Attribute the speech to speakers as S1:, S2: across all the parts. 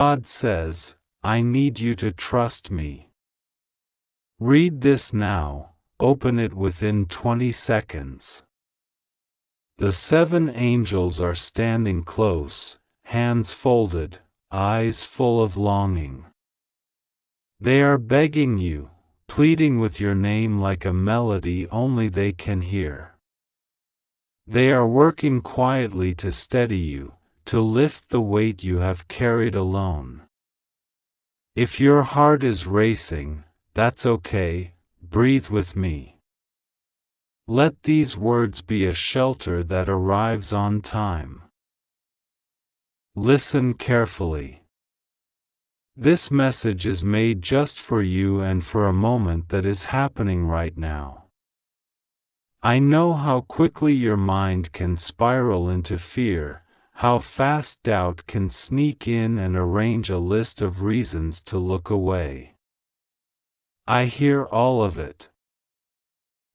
S1: God says, I need you to trust me. Read this now, open it within 20 seconds. The 7 angels are standing close, hands folded, eyes full of longing. They are begging you, pleading with your name like a melody only they can hear. They are working quietly to steady you, to lift the weight you have carried alone. If your heart is racing, that's okay, breathe with me. Let these words be a shelter that arrives on time. Listen carefully. This message is made just for you and for a moment that is happening right now. I know how quickly your mind can spiral into fear, how fast doubt can sneak in and arrange a list of reasons to look away. I hear all of it.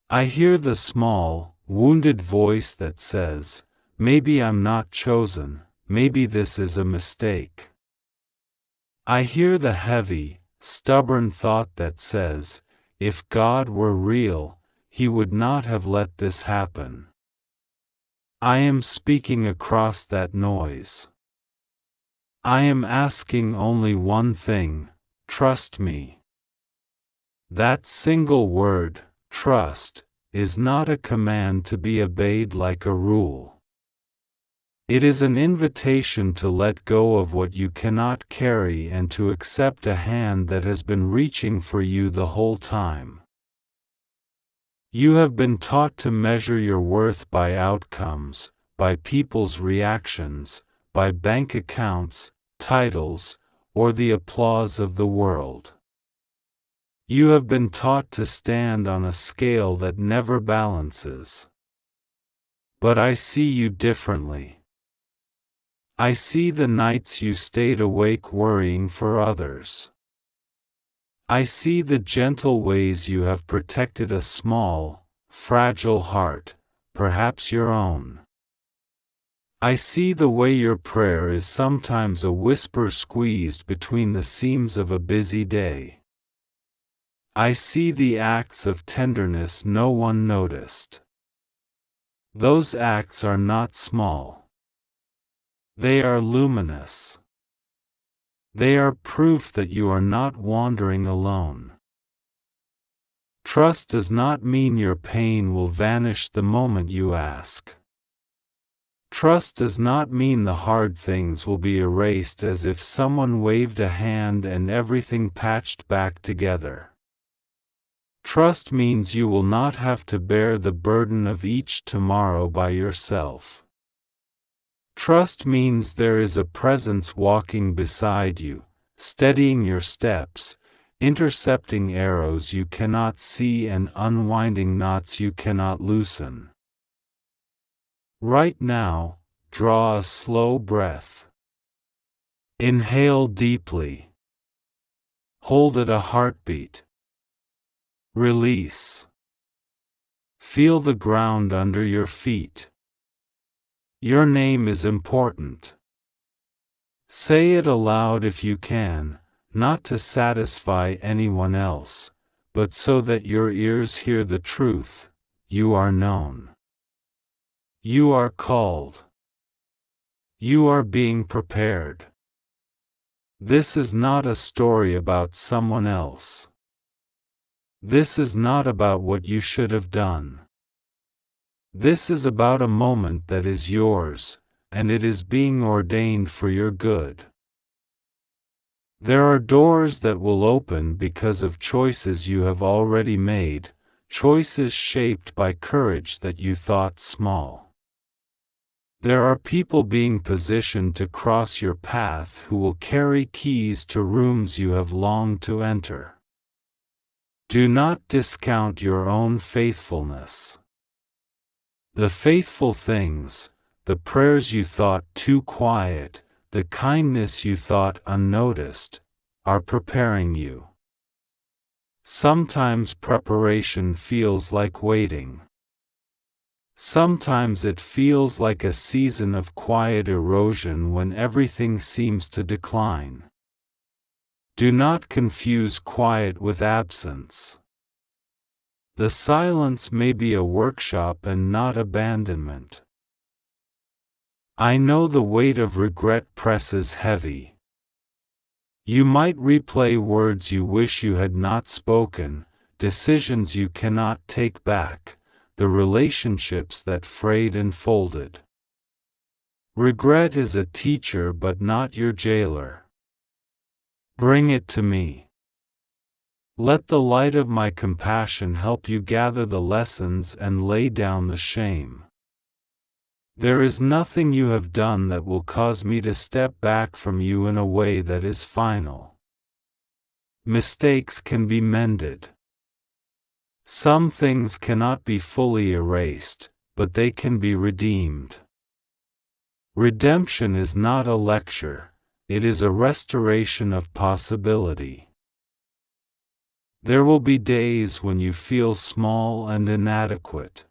S1: I hear the small, wounded voice that says, maybe I'm not chosen, maybe this is a mistake. I hear the heavy, stubborn thought that says, if God were real, He would not have let this happen. I am speaking across that noise. I am asking only one thing, trust me. That single word, trust, is not a command to be obeyed like a rule. It is an invitation to let go of what you cannot carry and to accept a hand that has been reaching for you the whole time. You have been taught to measure your worth by outcomes, by people's reactions, by bank accounts, titles, or the applause of the world. You have been taught to stand on a scale that never balances. But I see you differently. I see the nights you stayed awake worrying for others. I see the gentle ways you have protected a small, fragile heart, perhaps your own. I see the way your prayer is sometimes a whisper squeezed between the seams of a busy day. I see the acts of tenderness no one noticed. Those acts are not small. They are luminous. They are proof that you are not wandering alone. Trust does not mean your pain will vanish the moment you ask. Trust does not mean the hard things will be erased as if someone waved a hand and everything patched back together. Trust means you will not have to bear the burden of each tomorrow by yourself. Trust means there is a presence walking beside you, steadying your steps, intercepting arrows you cannot see and unwinding knots you cannot loosen. Right now, draw a slow breath. Inhale deeply. Hold at a heartbeat. Release. Feel the ground under your feet. Your name is important. Say it aloud if you can, not to satisfy anyone else, but so that your ears hear the truth. You are known. You are called. You are being prepared. This is not a story about someone else. This is not about what you should have done. This is about a moment that is yours, and it is being ordained for your good. There are doors that will open because of choices you have already made, choices shaped by courage that you thought small. There are people being positioned to cross your path who will carry keys to rooms you have longed to enter. Do not discount your own faithfulness. The faithful things, the prayers you thought too quiet, the kindness you thought unnoticed, are preparing you. Sometimes preparation feels like waiting. Sometimes it feels like a season of quiet erosion when everything seems to decline. Do not confuse quiet with absence. The silence may be a workshop and not abandonment. I know the weight of regret presses heavy. You might replay words you wish you had not spoken, decisions you cannot take back, the relationships that frayed and folded. Regret is a teacher but not your jailer. Bring it to me. Let the light of my compassion help you gather the lessons and lay down the shame. There is nothing you have done that will cause me to step back from you in a way that is final. Mistakes can be mended. Some things cannot be fully erased, but they can be redeemed. Redemption is not a lecture, it is a restoration of possibility. There will be days when you feel small and inadequate.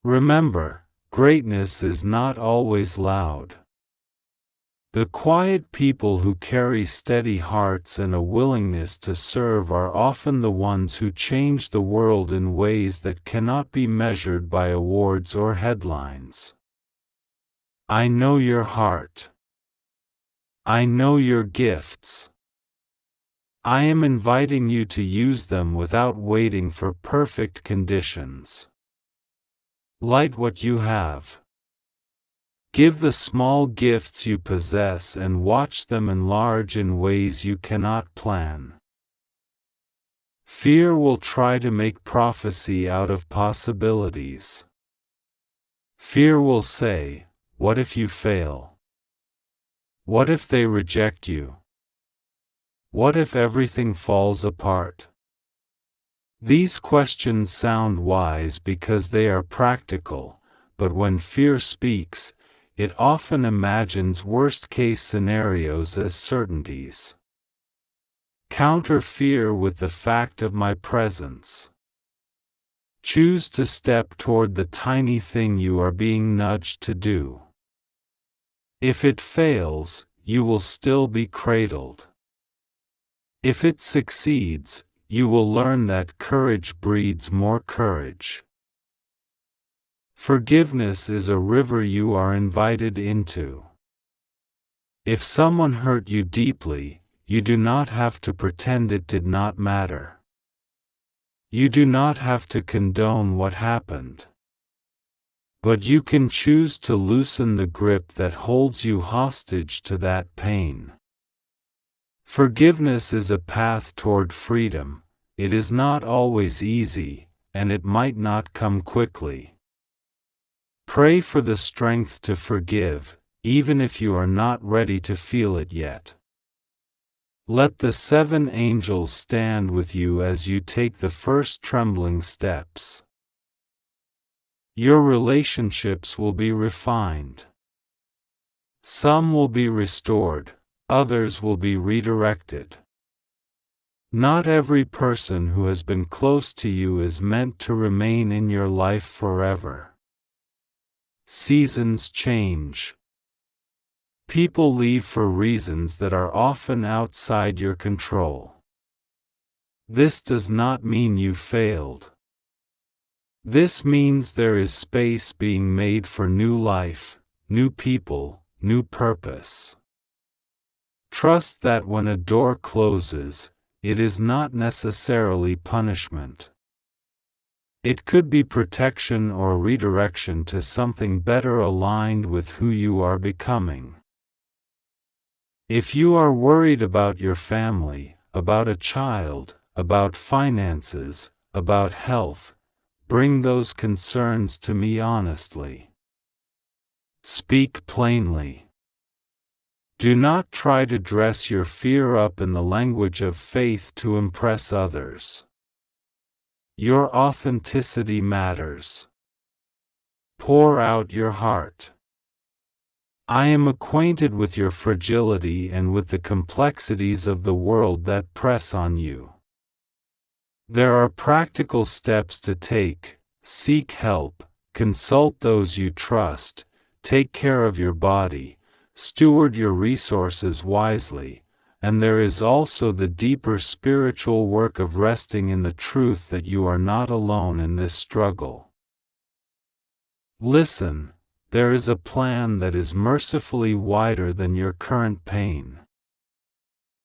S1: Remember, greatness is not always loud. The quiet people who carry steady hearts and a willingness to serve are often the ones who change the world in ways that cannot be measured by awards or headlines. I know your heart. I know your gifts. I am inviting you to use them without waiting for perfect conditions. Light what you have. Give the small gifts you possess and watch them enlarge in ways you cannot plan. Fear will try to make prophecy out of possibilities. Fear will say, "What if you fail? What if they reject you? What if everything falls apart?" These questions sound wise because they are practical, but when fear speaks, it often imagines worst-case scenarios as certainties. Counter fear with the fact of my presence. Choose to step toward the tiny thing you are being nudged to do. If it fails, you will still be cradled. If it succeeds, you will learn that courage breeds more courage. Forgiveness is a river you are invited into. If someone hurt you deeply, you do not have to pretend it did not matter. You do not have to condone what happened. But you can choose to loosen the grip that holds you hostage to that pain. Forgiveness is a path toward freedom. It is not always easy, and it might not come quickly. Pray for the strength to forgive, even if you are not ready to feel it yet. Let the 7 angels stand with you as you take the first trembling steps. Your relationships will be refined. Some will be restored, others will be redirected. Not every person who has been close to you is meant to remain in your life forever. Seasons change. People leave for reasons that are often outside your control. This does not mean you failed. This means there is space being made for new life, new people, new purpose. Trust that when a door closes, it is not necessarily punishment. It could be protection or redirection to something better aligned with who you are becoming. If you are worried about your family, about a child, about finances, about health, bring those concerns to me honestly. Speak plainly. Do not try to dress your fear up in the language of faith to impress others. Your authenticity matters. Pour out your heart. I am acquainted with your fragility and with the complexities of the world that press on you. There are practical steps to take. Seek help, consult those you trust, take care of your body, steward your resources wisely, and there is also the deeper spiritual work of resting in the truth that you are not alone in this struggle. Listen, there is a plan that is mercifully wider than your current pain.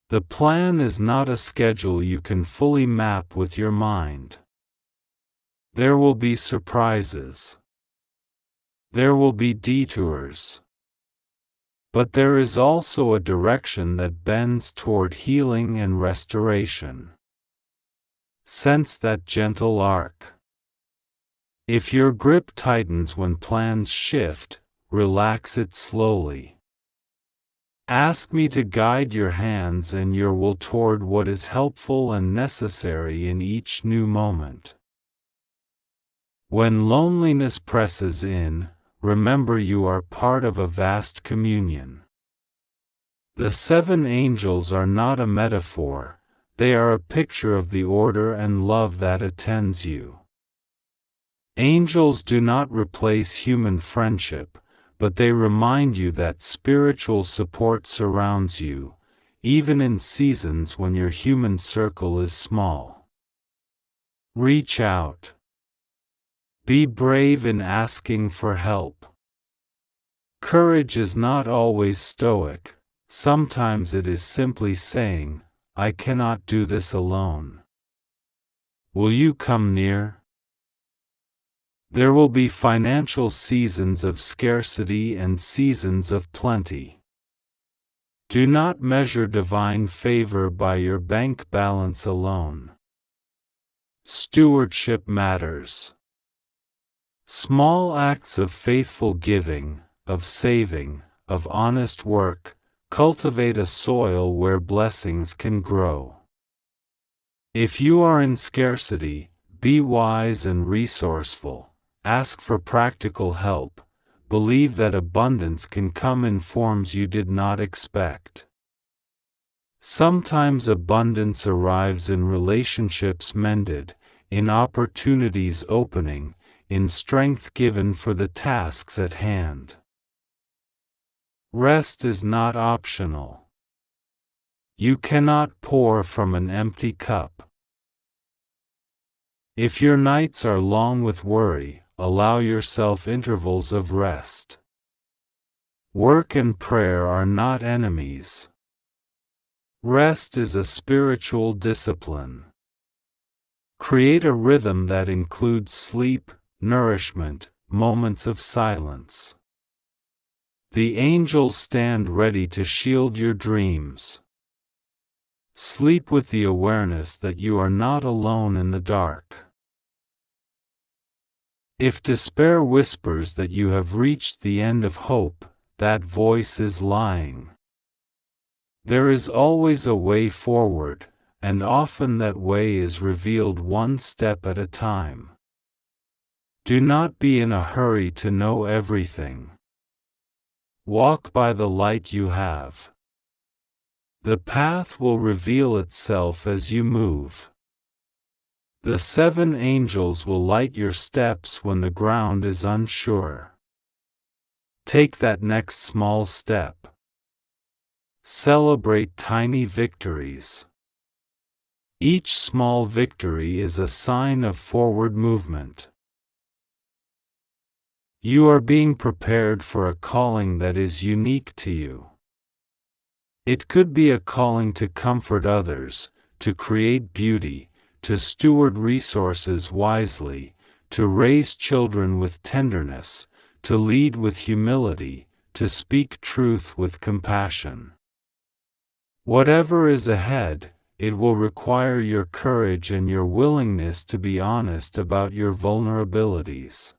S1: The plan is not a schedule you can fully map with your mind. There will be surprises. There will be detours. But there is also a direction that bends toward healing and restoration. Sense that gentle arc. If your grip tightens when plans shift, relax it slowly. Ask me to guide your hands and your will toward what is helpful and necessary in each new moment. When loneliness presses in, remember you are part of a vast communion. The 7 angels are not a metaphor, they are a picture of the order and love that attends you. Angels do not replace human friendship, but they remind you that spiritual support surrounds you, even in seasons when your human circle is small. Reach out. Be brave in asking for help. Courage is not always stoic, sometimes it is simply saying, "I cannot do this alone. Will you come near?" There will be financial seasons of scarcity and seasons of plenty. Do not measure divine favor by your bank balance alone. Stewardship matters. Small acts of faithful giving, of saving, of honest work, cultivate a soil where blessings can grow. If you are in scarcity, be wise and resourceful. Ask for practical help. Believe that abundance can come in forms you did not expect. Sometimes abundance arrives in relationships mended, in opportunities opening, in strength given for the tasks at hand. Rest is not optional. You cannot pour from an empty cup. If your nights are long with worry, allow yourself intervals of rest. Work and prayer are not enemies. Rest is a spiritual discipline. Create a rhythm that includes sleep, nourishment, moments of silence. The angels stand ready to shield your dreams. Sleep with the awareness that you are not alone in the dark. If despair whispers that you have reached the end of hope, that voice is lying. There is always a way forward, and often that way is revealed one step at a time. Do not be in a hurry to know everything. Walk by the light you have. The path will reveal itself as you move. The 7 angels will light your steps when the ground is unsure. Take that next small step. Celebrate tiny victories. Each small victory is a sign of forward movement. You are being prepared for a calling that is unique to you. It could be a calling to comfort others, to create beauty, to steward resources wisely, to raise children with tenderness, to lead with humility, to speak truth with compassion. Whatever is ahead, it will require your courage and your willingness to be honest about your vulnerabilities.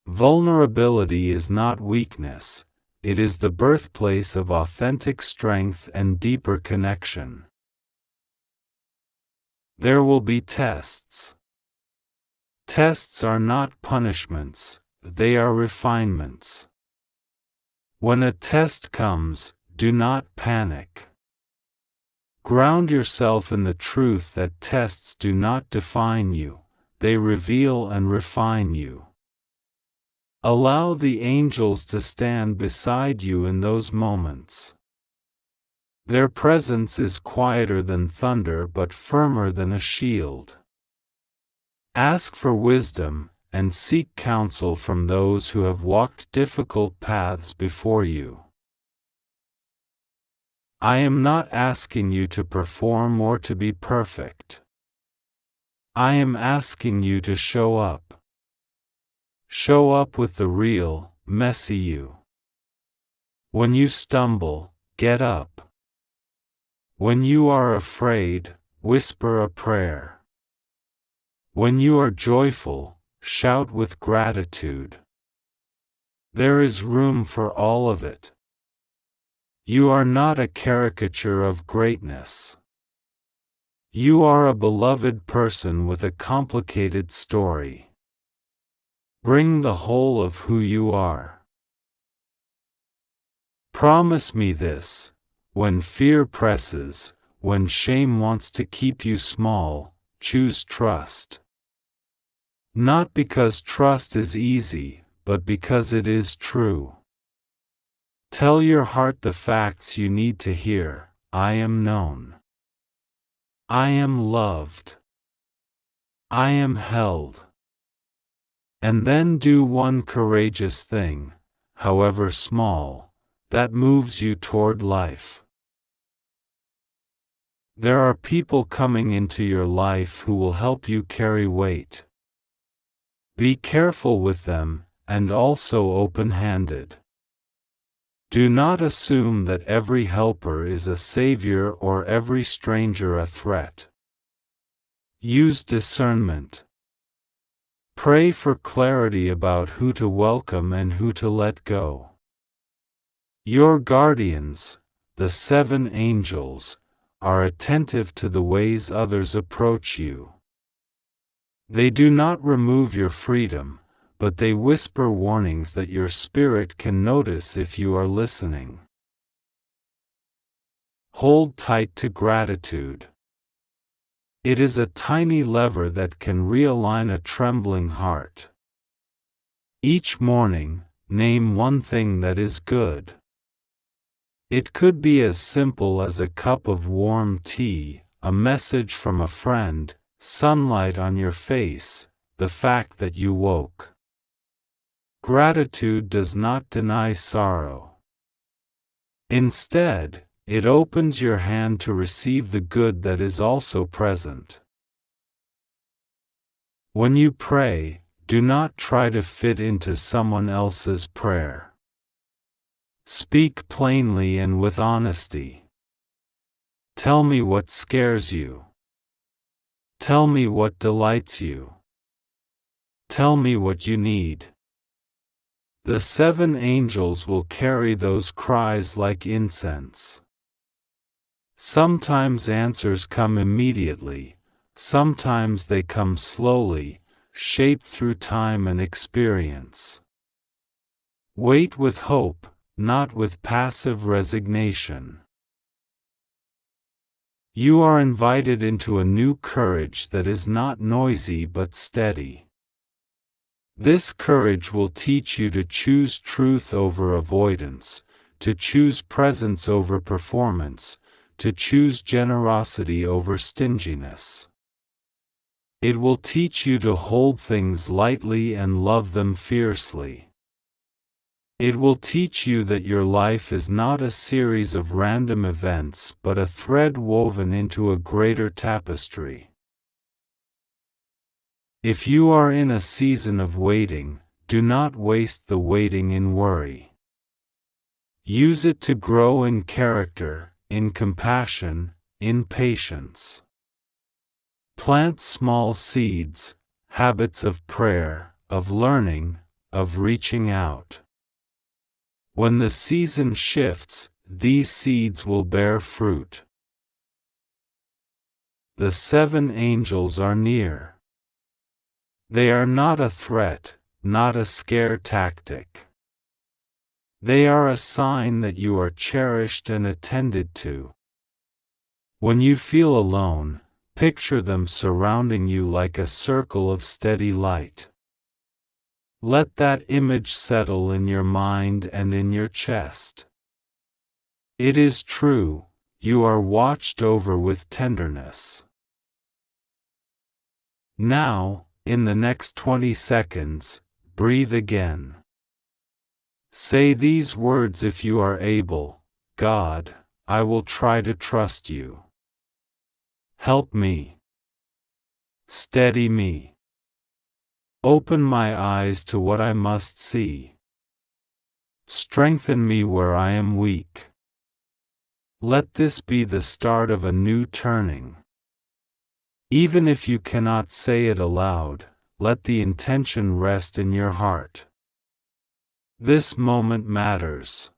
S1: Vulnerability is not weakness, it is the birthplace of authentic strength and deeper connection. There will be tests. Tests are not punishments, they are refinements. When a test comes, do not panic. Ground yourself in the truth that tests do not define you, they reveal and refine you. Allow the angels to stand beside you in those moments. Their presence is quieter than thunder but firmer than a shield. Ask for wisdom, and seek counsel from those who have walked difficult paths before you. I am not asking you to perform or to be perfect. I am asking you to show up. Show up with the real, messy you. When you stumble, get up. When you are afraid, whisper a prayer. When you are joyful, shout with gratitude. There is room for all of it. You are not a caricature of greatness. You are a beloved person with a complicated story. Bring the whole of who you are. Promise me this: when fear presses, when shame wants to keep you small, choose trust. Not because trust is easy, but because it is true. Tell your heart the facts you need to hear. I am known. I am loved. I am held. And then do one courageous thing, however small, that moves you toward life. There are people coming into your life who will help you carry weight. Be careful with them, and also open-handed. Do not assume that every helper is a savior or every stranger a threat. Use discernment. Pray for clarity about who to welcome and who to let go. Your guardians, the 7 angels, are attentive to the ways others approach you. They do not remove your freedom, but they whisper warnings that your spirit can notice if you are listening. Hold tight to gratitude. It is a tiny lever that can realign a trembling heart. Each morning, name one thing that is good. It could be as simple as a cup of warm tea, a message from a friend, sunlight on your face, the fact that you woke. Gratitude does not deny sorrow. Instead, it opens your hand to receive the good that is also present. When you pray, do not try to fit into someone else's prayer. Speak plainly and with honesty. Tell me what scares you. Tell me what delights you. Tell me what you need. The 7 angels will carry those cries like incense. Sometimes answers come immediately, sometimes they come slowly, shaped through time and experience. Wait with hope, not with passive resignation. You are invited into a new courage that is not noisy but steady. This courage will teach you to choose truth over avoidance, to choose presence over performance, to choose generosity over stinginess. It will teach you to hold things lightly and love them fiercely. It will teach you that your life is not a series of random events but a thread woven into a greater tapestry. If you are in a season of waiting, do not waste the waiting in worry. Use it to grow in character, in compassion, in patience. Plant small seeds, habits of prayer, of learning, of reaching out. When the season shifts, these seeds will bear fruit. The 7 angels are near. They are not a threat, not a scare tactic. They are a sign that you are cherished and attended to. When you feel alone, picture them surrounding you like a circle of steady light. Let that image settle in your mind and in your chest. It is true, You are watched over with tenderness. Now, in the next 20 seconds, breathe again. Say these words if you are able: God, I will try to trust you. Help me. Steady me. Open my eyes to what I must see. Strengthen me where I am weak. Let this be the start of a new turning. Even if you cannot say it aloud, let the intention rest in your heart. This moment matters.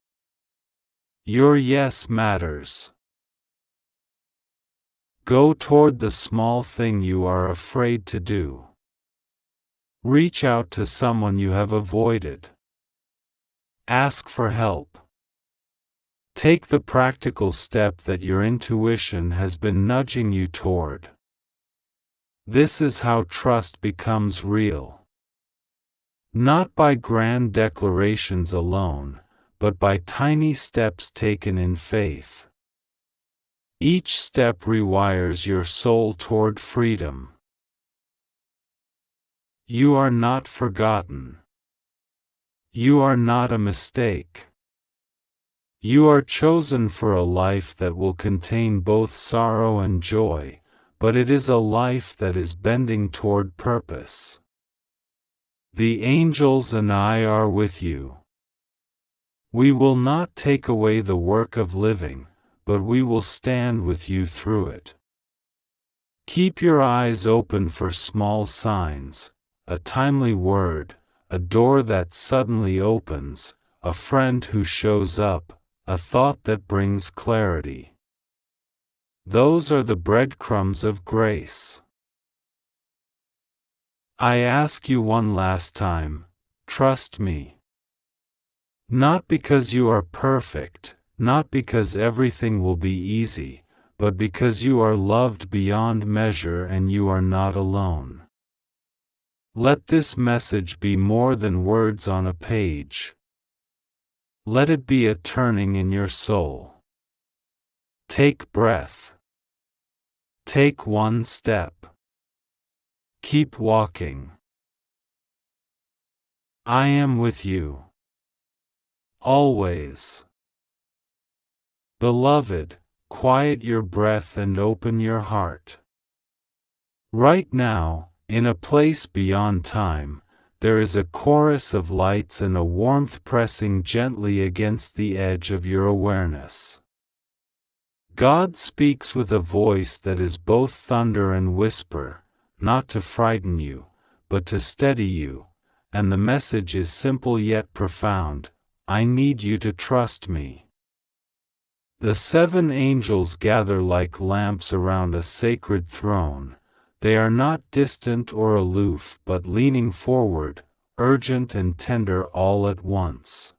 S1: Your yes matters. Go toward the small thing you are afraid to do. Reach out to someone you have avoided. Ask for help. Take the practical step that your intuition has been nudging you toward. This is how trust becomes real. Not by grand declarations alone, but by tiny steps taken in faith. Each step rewires your soul toward freedom. You are not forgotten. You are not a mistake. You are chosen for a life that will contain both sorrow and joy, but it is a life that is bending toward purpose. The angels and I are with you. We will not take away the work of living, but we will stand with you through it. Keep your eyes open for small signs, a timely word, a door that suddenly opens, a friend who shows up, a thought that brings clarity. Those are the breadcrumbs of grace. I ask you one last time, trust me. Not because you are perfect, not because everything will be easy, but because you are loved beyond measure and you are not alone. Let this message be more than words on a page. Let it be a turning in your soul. Take breath. Take one step. Keep walking. I am with you. Always. Beloved, quiet your breath and open your heart. Right now, in a place beyond time, there is a chorus of lights and a warmth pressing gently against the edge of your awareness. God speaks with a voice that is both thunder and whisper, not to frighten you, but to steady you, and the message is simple yet profound: I need you to trust me. The 7 angels gather like lamps around a sacred throne. They are not distant or aloof but leaning forward, urgent and tender all at once.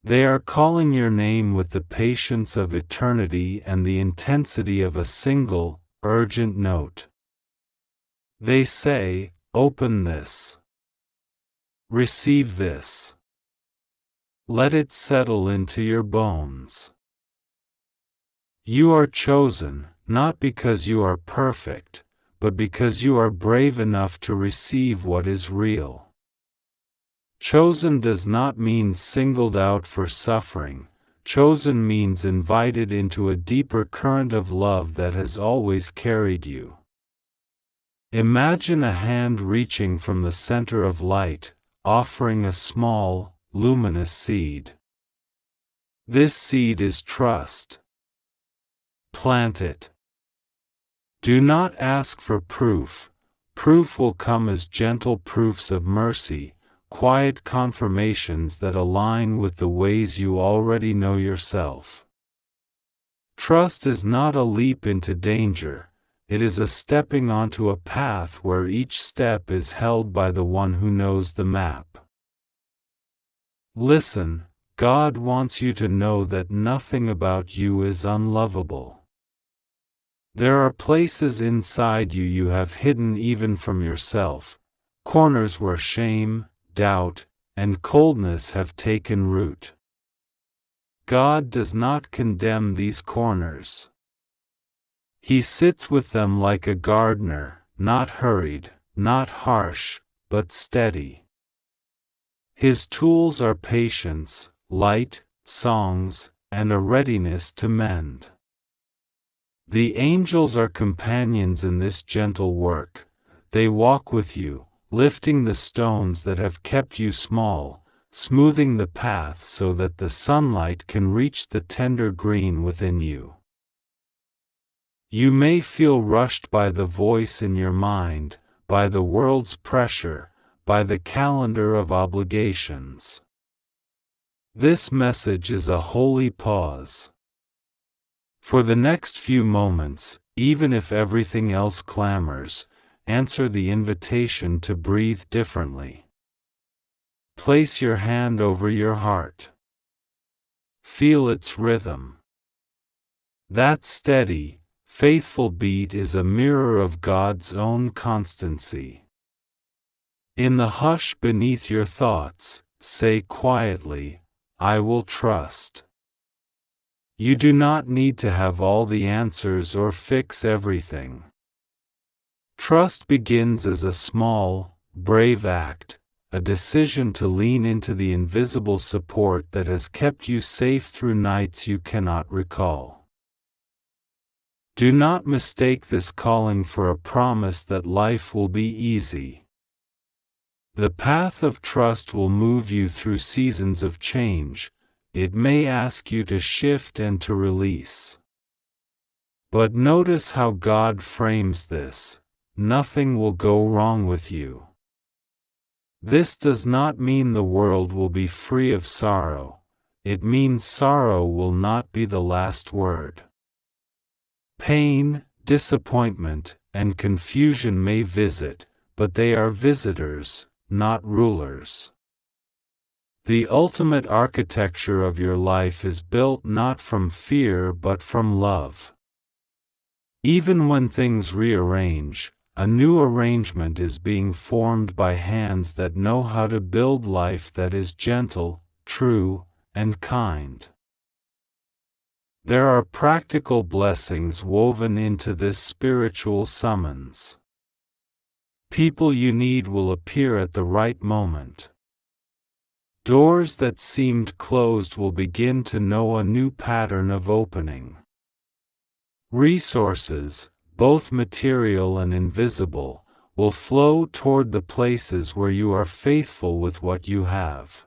S1: They are calling your name with the patience of eternity and the intensity of a single, urgent note. They say, open this. Receive this. Let it settle into your bones. You are chosen, not because you are perfect, but because you are brave enough to receive what is real. Chosen does not mean singled out for suffering. Chosen means invited into a deeper current of love that has always carried you. Imagine a hand reaching from the center of light, offering a small, luminous seed. This seed is trust. Plant it. Do not ask for proof. Proof will come as gentle proofs of mercy, quiet confirmations that align with the ways you already know yourself. Trust is not a leap into danger, it is a stepping onto a path where each step is held by the one who knows the map. Listen, God wants you to know that nothing about you is unlovable. There are places inside you have hidden even from yourself, corners where shame, doubt, and coldness have taken root. God does not condemn these corners. He sits with them like a gardener, not hurried, not harsh, but steady. His tools are patience, light, songs, and a readiness to mend. The angels are companions in this gentle work. They walk with you, lifting the stones that have kept you small, smoothing the path so that the sunlight can reach the tender green within you. You may feel rushed by the voice in your mind, by the world's pressure, by the calendar of obligations. This message is a holy pause. For the next few moments, even if everything else clamors, answer the invitation to breathe differently. Place your hand over your heart. Feel its rhythm. That steady, faithful beat is a mirror of God's own constancy. In the hush beneath your thoughts, say quietly, "I will trust." You do not need to have all the answers or fix everything. Trust begins as a small, brave act, a decision to lean into the invisible support that has kept you safe through nights you cannot recall. Do not mistake this calling for a promise that life will be easy. The path of trust will move you through seasons of change. It may ask you to shift and to release. But notice how God frames this: nothing will go wrong with you. This does not mean the world will be free of sorrow. It means sorrow will not be the last word. Pain, disappointment, and confusion may visit, but they are visitors, not rulers. The ultimate architecture of your life is built not from fear but from love. Even when things rearrange, a new arrangement is being formed by hands that know how to build life that is gentle, true, and kind. There are practical blessings woven into this spiritual summons. People you need will appear at the right moment. Doors that seemed closed will begin to know a new pattern of opening. Resources, both material and invisible, will flow toward the places where you are faithful with what you have.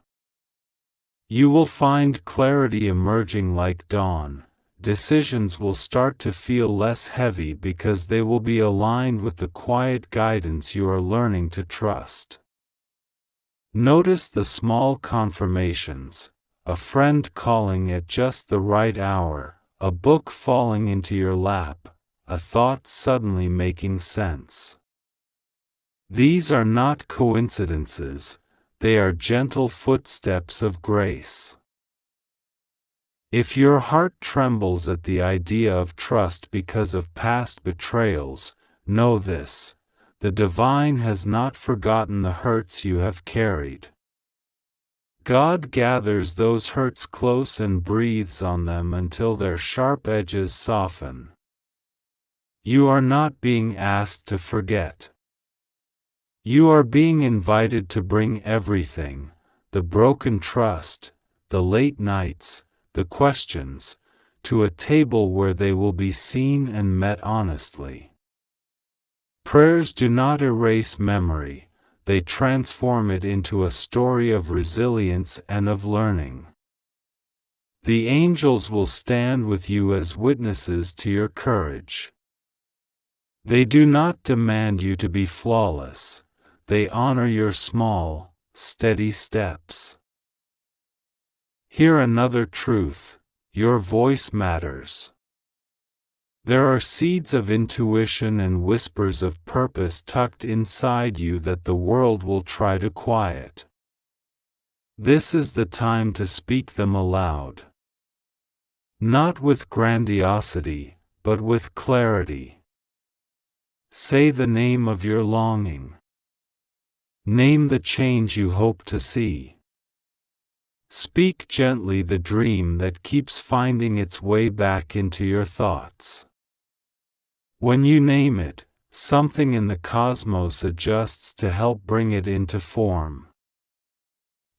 S1: You will find clarity emerging like dawn. Decisions will start to feel less heavy because they will be aligned with the quiet guidance you are learning to trust. Notice the small confirmations: a friend calling at just the right hour, a book falling into your lap, a thought suddenly making sense. These are not coincidences, they are gentle footsteps of grace. If your heart trembles at the idea of trust because of past betrayals, know this: the divine has not forgotten the hurts you have carried. God gathers those hurts close and breathes on them until their sharp edges soften. You are not being asked to forget. You are being invited to bring everything: the broken trust, the late nights, the questions, to a table where they will be seen and met honestly. Prayers do not erase memory, they transform it into a story of resilience and of learning. The angels will stand with you as witnesses to your courage. They do not demand you to be flawless, they honor your small, steady steps. Hear another truth: your voice matters. There are seeds of intuition and whispers of purpose tucked inside you that the world will try to quiet. This is the time to speak them aloud. Not with grandiosity, but with clarity. Say the name of your longing. Name the change you hope to see. Speak gently the dream that keeps finding its way back into your thoughts. When you name it, something in the cosmos adjusts to help bring it into form.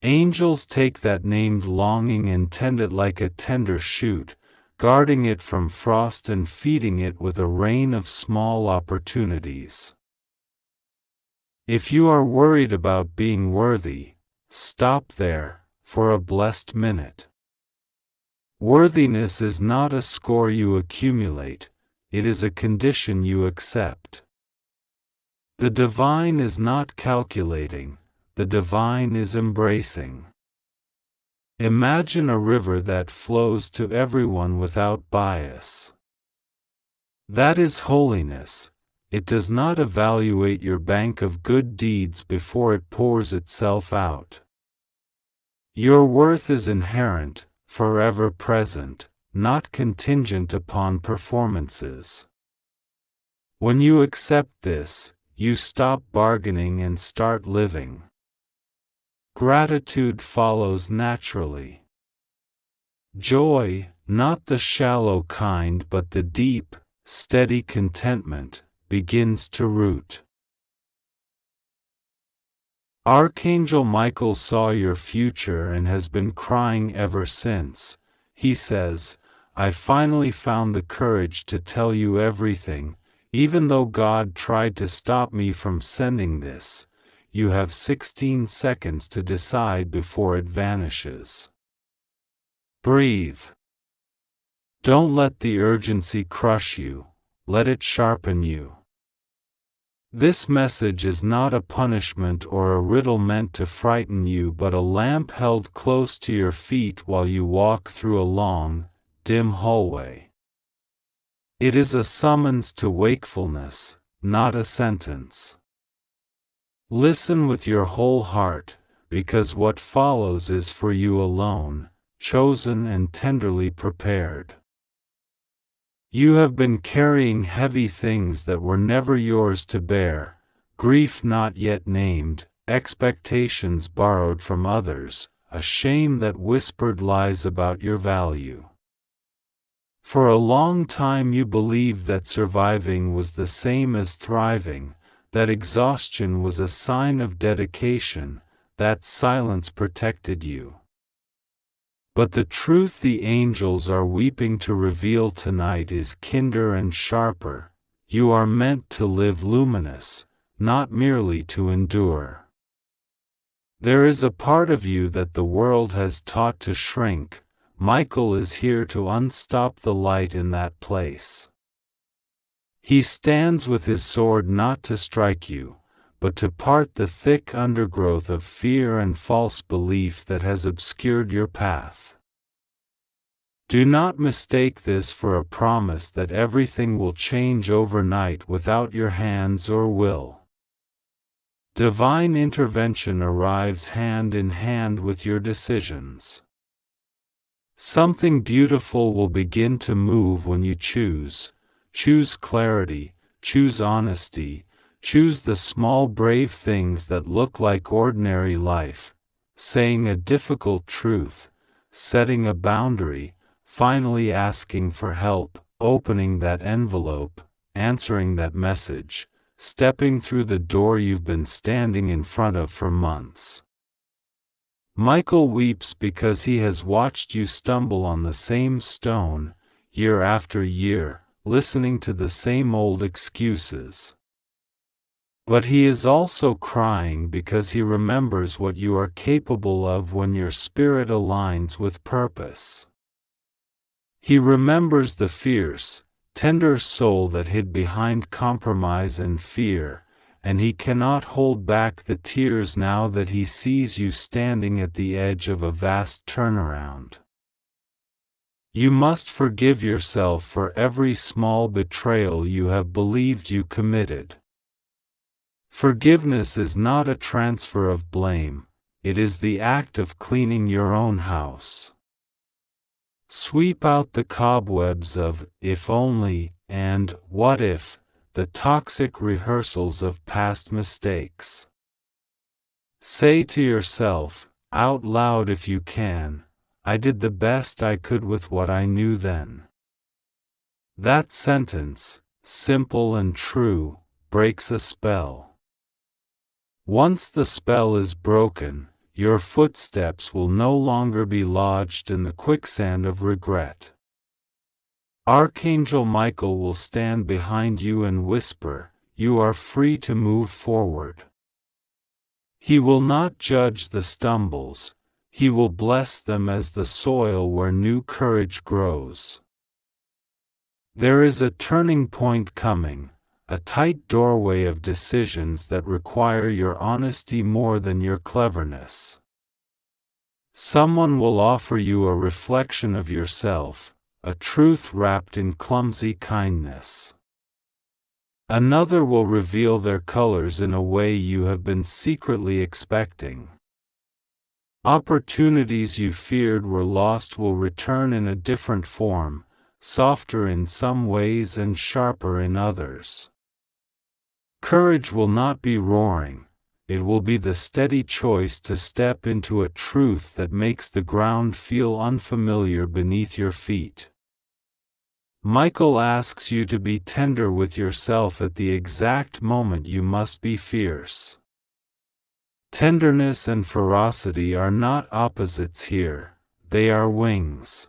S1: Angels take that named longing and tend it like a tender shoot, guarding it from frost and feeding it with a rain of small opportunities. If you are worried about being worthy, stop there, for a blessed minute. Worthiness is not a score you accumulate, it is a condition you accept. The divine is not calculating, the divine is embracing. Imagine a river that flows to everyone without bias. That is holiness. It does not evaluate your bank of good deeds before it pours itself out. Your worth is inherent, forever present, not contingent upon performances. When you accept this, you stop bargaining and start living. Gratitude follows naturally. Joy, not the shallow kind but the deep, steady contentment, begins to root. Archangel Michael saw your future and has been crying ever since. He says, I finally found the courage to tell you everything, even though God tried to stop me from sending this. You have 16 seconds to decide before it vanishes. Breathe. Don't let the urgency crush you, let it sharpen you. This message is not a punishment or a riddle meant to frighten you but a lamp held close to your feet while you walk through a long, dim hallway. It is a summons to wakefulness, not a sentence. Listen with your whole heart, because what follows is for you alone, chosen and tenderly prepared. You have been carrying heavy things that were never yours to bear, grief not yet named, expectations borrowed from others, a shame that whispered lies about your value. For a long time you believed that surviving was the same as thriving, that exhaustion was a sign of dedication, that silence protected you. But the truth the angels are weeping to reveal tonight is kinder and sharper. You are meant to live luminous, not merely to endure. There is a part of you that the world has taught to shrink. Michael is here to unstop the light in that place. He stands with his sword not to strike you, but to part the thick undergrowth of fear and false belief that has obscured your path. Do not mistake this for a promise that everything will change overnight without your hands or will. Divine intervention arrives hand in hand with your decisions. Something beautiful will begin to move when you choose. Choose clarity, choose honesty, choose the small brave things that look like ordinary life, saying a difficult truth, setting a boundary, finally asking for help, opening that envelope, answering that message, stepping through the door you've been standing in front of for months. Michael weeps because he has watched you stumble on the same stone, year after year, listening to the same old excuses. But he is also crying because he remembers what you are capable of when your spirit aligns with purpose. He remembers the fierce, tender soul that hid behind compromise and fear, and he cannot hold back the tears now that he sees you standing at the edge of a vast turnaround. You must forgive yourself for every small betrayal you have believed you committed. Forgiveness is not a transfer of blame, it is the act of cleaning your own house. Sweep out the cobwebs of "if only" and "what if," the toxic rehearsals of past mistakes. Say to yourself, out loud if you can, "I did the best I could with what I knew then." That sentence, simple and true, breaks a spell. Once the spell is broken, your footsteps will no longer be lodged in the quicksand of regret. Archangel Michael will stand behind you and whisper, "You are free to move forward." He will not judge the stumbles, he will bless them as the soil where new courage grows. There is a turning point coming, a tight doorway of decisions that require your honesty more than your cleverness. Someone will offer you a reflection of yourself, a truth wrapped in clumsy kindness. Another will reveal their colors in a way you have been secretly expecting. Opportunities you feared were lost will return in a different form, softer in some ways and sharper in others. Courage will not be roaring, it will be the steady choice to step into a truth that makes the ground feel unfamiliar beneath your feet. Michael asks you to be tender with yourself at the exact moment you must be fierce. Tenderness and ferocity are not opposites here, they are wings.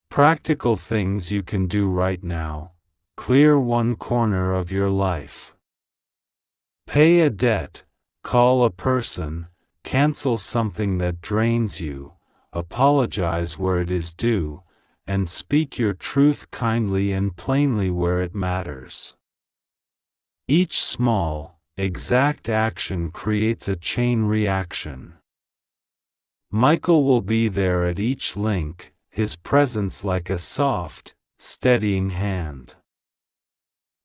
S1: Practical things you can do right now: clear one corner of your life. Pay a debt, call a person, cancel something that drains you, apologize where it is due, and speak your truth kindly and plainly where it matters. Each small, exact action creates a chain reaction. Michael will be there at each link, his presence like a soft, steadying hand.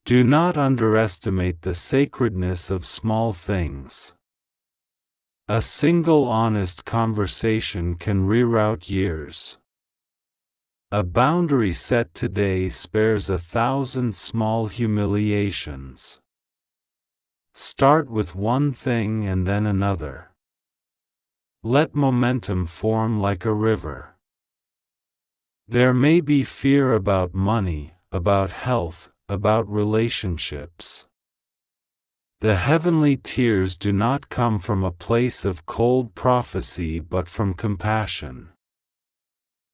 S1: Do not underestimate the sacredness of small things. A single honest conversation can reroute years. A boundary set today spares 1,000 small humiliations. Start with one thing and then another. Let momentum form like a river. There may be fear about money, about health, about relationships. The heavenly tears do not come from a place of cold prophecy but from compassion.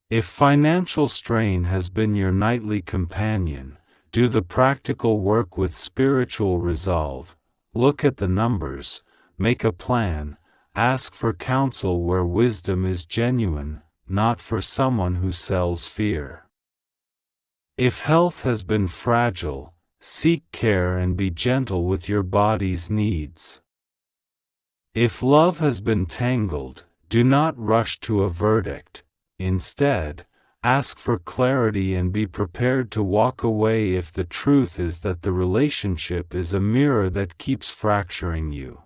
S1: If financial strain has been your nightly companion, do the practical work with spiritual resolve. Look at the numbers, make a plan, ask for counsel where wisdom is genuine, not for someone who sells fear. If health has been fragile, seek care and be gentle with your body's needs. If love has been tangled, do not rush to a verdict. Instead, ask for clarity and be prepared to walk away if the truth is that the relationship is a mirror that keeps fracturing you.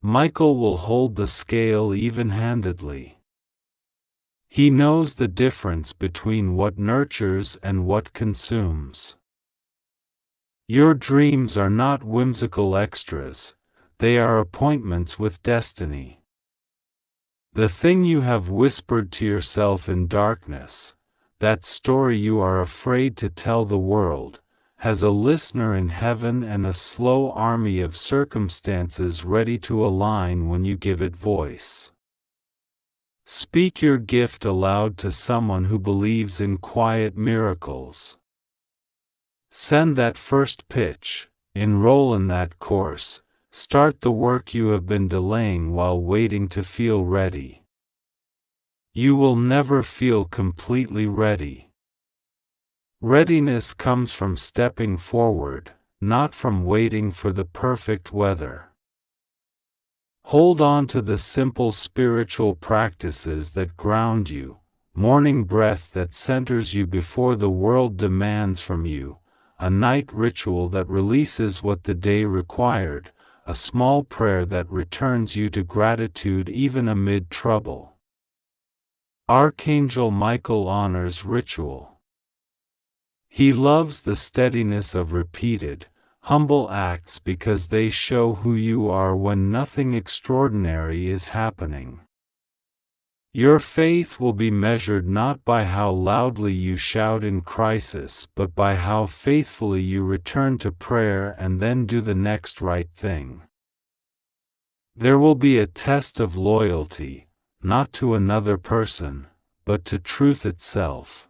S1: Michael will hold the scale even-handedly. He knows the difference between what nurtures and what consumes. Your dreams are not whimsical extras, they are appointments with destiny. The thing you have whispered to yourself in darkness, that story you are afraid to tell the world, has a listener in heaven and a slow army of circumstances ready to align when you give it voice. Speak your gift aloud to someone who believes in quiet miracles. Send that first pitch, enroll in that course, start the work you have been delaying while waiting to feel ready. You will never feel completely ready. Readiness comes from stepping forward, not from waiting for the perfect weather. Hold on to the simple spiritual practices that ground you, morning breath that centers you before the world demands from you, a night ritual that releases what the day required, a small prayer that returns you to gratitude even amid trouble. Archangel Michael honors ritual. He loves the steadiness of repeated, humble acts because they show who you are when nothing extraordinary is happening. Your faith will be measured not by how loudly you shout in crisis but by how faithfully you return to prayer and then do the next right thing. There will be a test of loyalty, not to another person, but to truth itself.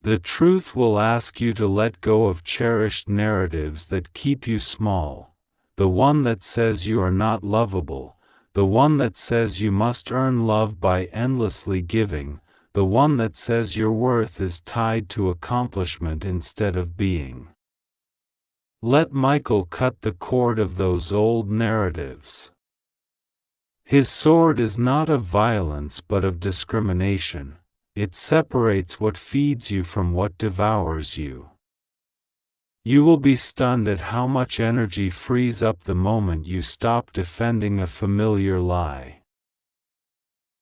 S1: The truth will ask you to let go of cherished narratives that keep you small, the one that says you are not lovable, the one that says you must earn love by endlessly giving, the one that says your worth is tied to accomplishment instead of being. Let Michael cut the cord of those old narratives. His sword is not of violence but of discrimination. It separates what feeds you from what devours you. You will be stunned at how much energy frees up the moment you stop defending a familiar lie.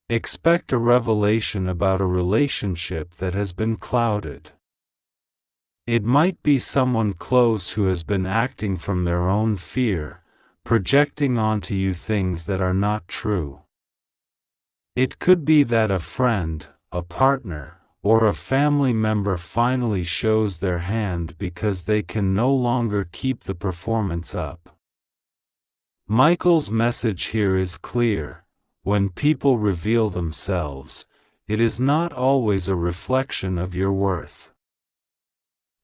S1: Expect a revelation about a relationship that has been clouded. It might be someone close who has been acting from their own fear, projecting onto you things that are not true. It could be that a friend, a partner, or a family member finally shows their hand because they can no longer keep the performance up. Michael's message here is clear: when people reveal themselves, it is not always a reflection of your worth.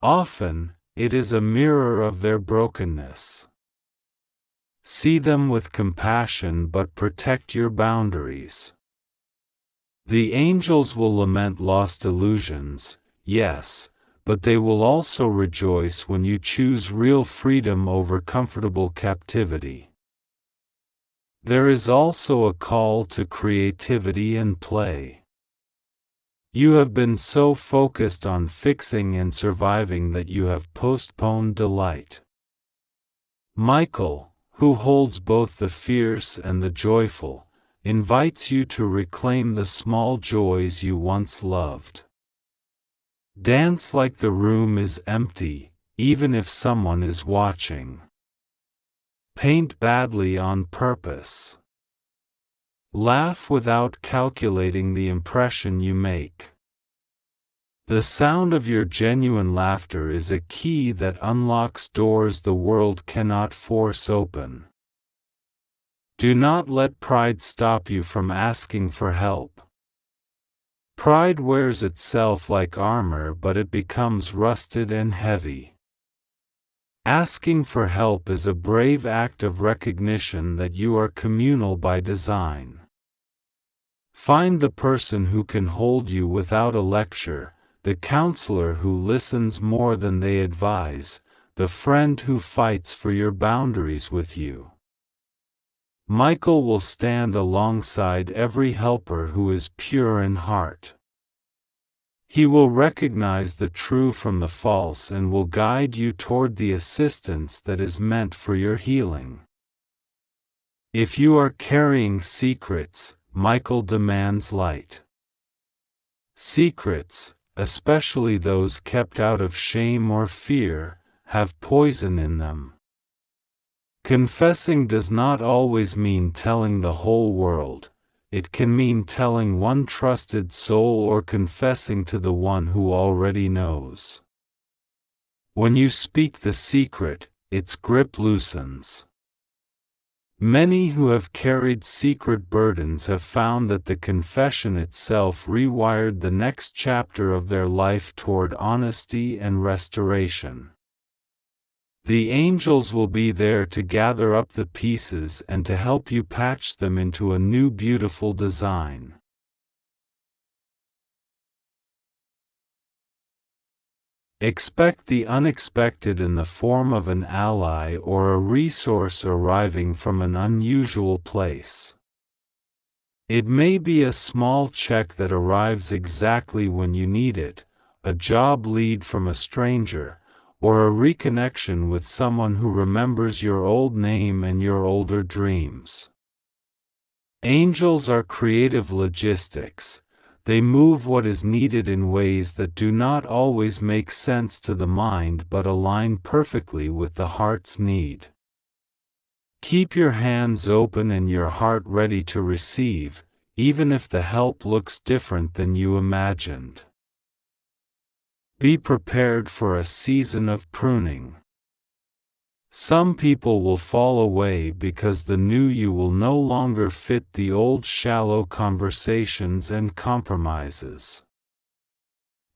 S1: Often, it is a mirror of their brokenness. See them with compassion but protect your boundaries. The angels will lament lost illusions, yes, but they will also rejoice when you choose real freedom over comfortable captivity. There is also a call to creativity and play. You have been so focused on fixing and surviving that you have postponed delight. Michael, who holds both the fierce and the joyful, invites you to reclaim the small joys you once loved. Dance like the room is empty, even if someone is watching. Paint badly on purpose. Laugh without calculating the impression you make. The sound of your genuine laughter is a key that unlocks doors the world cannot force open. Do not let pride stop you from asking for help. Pride wears itself like armor, but it becomes rusted and heavy. Asking for help is a brave act of recognition that you are communal by design. Find the person who can hold you without a lecture, the counselor who listens more than they advise, the friend who fights for your boundaries with you. Michael will stand alongside every helper who is pure in heart. He will recognize the true from the false and will guide you toward the assistance that is meant for your healing. If you are carrying secrets, Michael demands light. Secrets, especially those kept out of shame or fear, have poison in them. Confessing does not always mean telling the whole world. It can mean telling one trusted soul or confessing to the one who already knows. When you speak the secret, its grip loosens. Many who have carried secret burdens have found that the confession itself rewired the next chapter of their life toward honesty and restoration. The angels will be there to gather up the pieces and to help you patch them into a new beautiful design. Expect the unexpected in the form of an ally or a resource arriving from an unusual place. It may be a small check that arrives exactly when you need it, a job lead from a stranger, or a reconnection with someone who remembers your old name and your older dreams. Angels are creative logistics. They move what is needed in ways that do not always make sense to the mind but align perfectly with the heart's need. Keep your hands open and your heart ready to receive, even if the help looks different than you imagined. Be prepared for a season of pruning. Some people will fall away because the new you will no longer fit the old shallow conversations and compromises.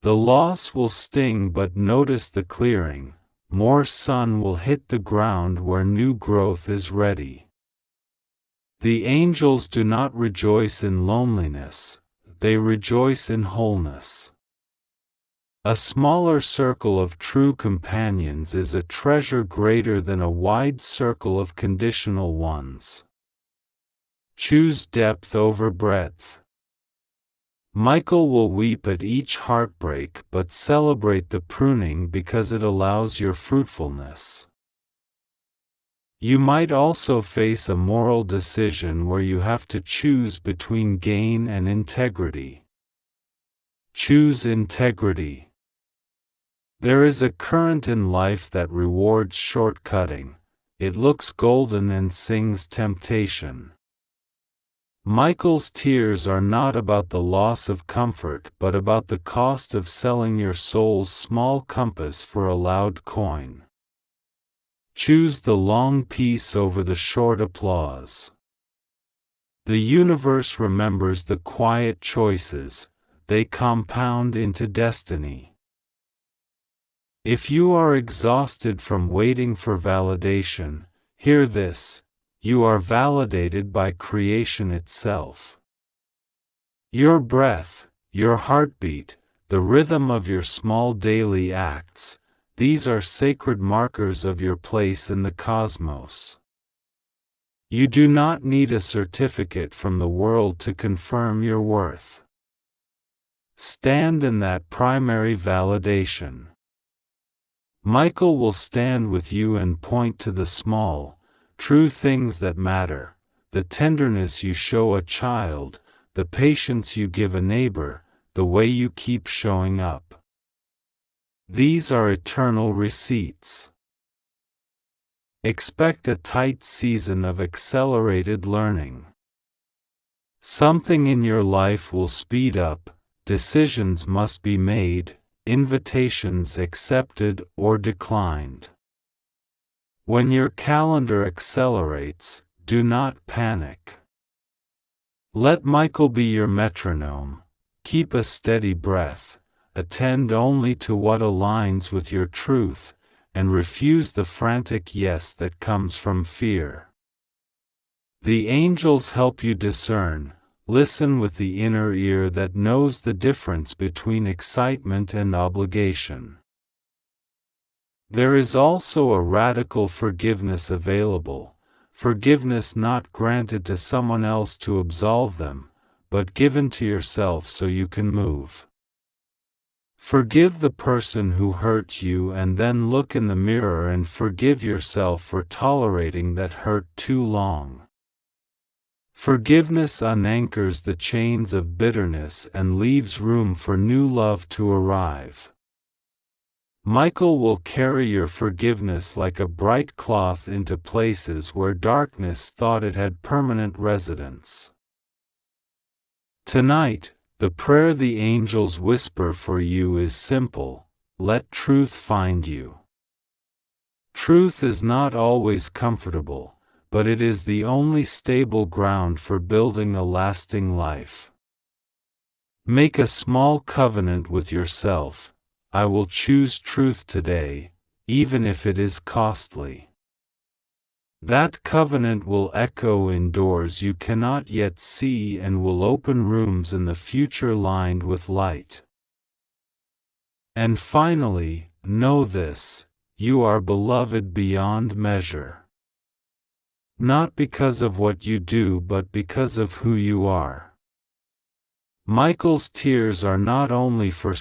S1: The loss will sting, but notice the clearing. More sun will hit the ground where new growth is ready. The angels do not rejoice in loneliness, they rejoice in wholeness. A smaller circle of true companions is a treasure greater than a wide circle of conditional ones. Choose depth over breadth. Michael will weep at each heartbreak but celebrate the pruning because it allows your fruitfulness. You might also face a moral decision where you have to choose between gain and integrity. Choose integrity. There is a current in life that rewards shortcutting. It looks golden and sings temptation. Michael's tears are not about the loss of comfort but about the cost of selling your soul's small compass for a loud coin. Choose the long peace over the short applause. The universe remembers the quiet choices, they compound into destiny. If you are exhausted from waiting for validation, hear this: you are validated by creation itself. Your breath, your heartbeat, the rhythm of your small daily acts, these are sacred markers of your place in the cosmos. You do not need a certificate from the world to confirm your worth. Stand in that primary validation. Michael will stand with you and point to the small, true things that matter, the tenderness you show a child, the patience you give a neighbor, the way you keep showing up. These are eternal receipts. Expect a tight season of accelerated learning. Something in your life will speed up, decisions must be made, invitations accepted or declined. When your calendar accelerates, do not panic. Let Michael be your metronome. Keep a steady breath, attend only to what aligns with your truth, and refuse the frantic yes that comes from fear. The angels help you discern. Listen with the inner ear that knows the difference between excitement and obligation. There is also a radical forgiveness available, forgiveness not granted to someone else to absolve them, but given to yourself so you can move. Forgive the person who hurt you and then look in the mirror and forgive yourself for tolerating that hurt too long. Forgiveness unanchors the chains of bitterness and leaves room for new love to arrive. Michael will carry your forgiveness like a bright cloth into places where darkness thought it had permanent residence. Tonight, the prayer the angels whisper for you is simple: let truth find you. Truth is not always comfortable, but it is the only stable ground for building a lasting life. Make a small covenant with yourself: I will choose truth today, even if it is costly. That covenant will echo in doors you cannot yet see and will open rooms in the future lined with light. And finally, know this: you are beloved beyond measure. Not because of what you do but because of who you are. Michael's tears are not only for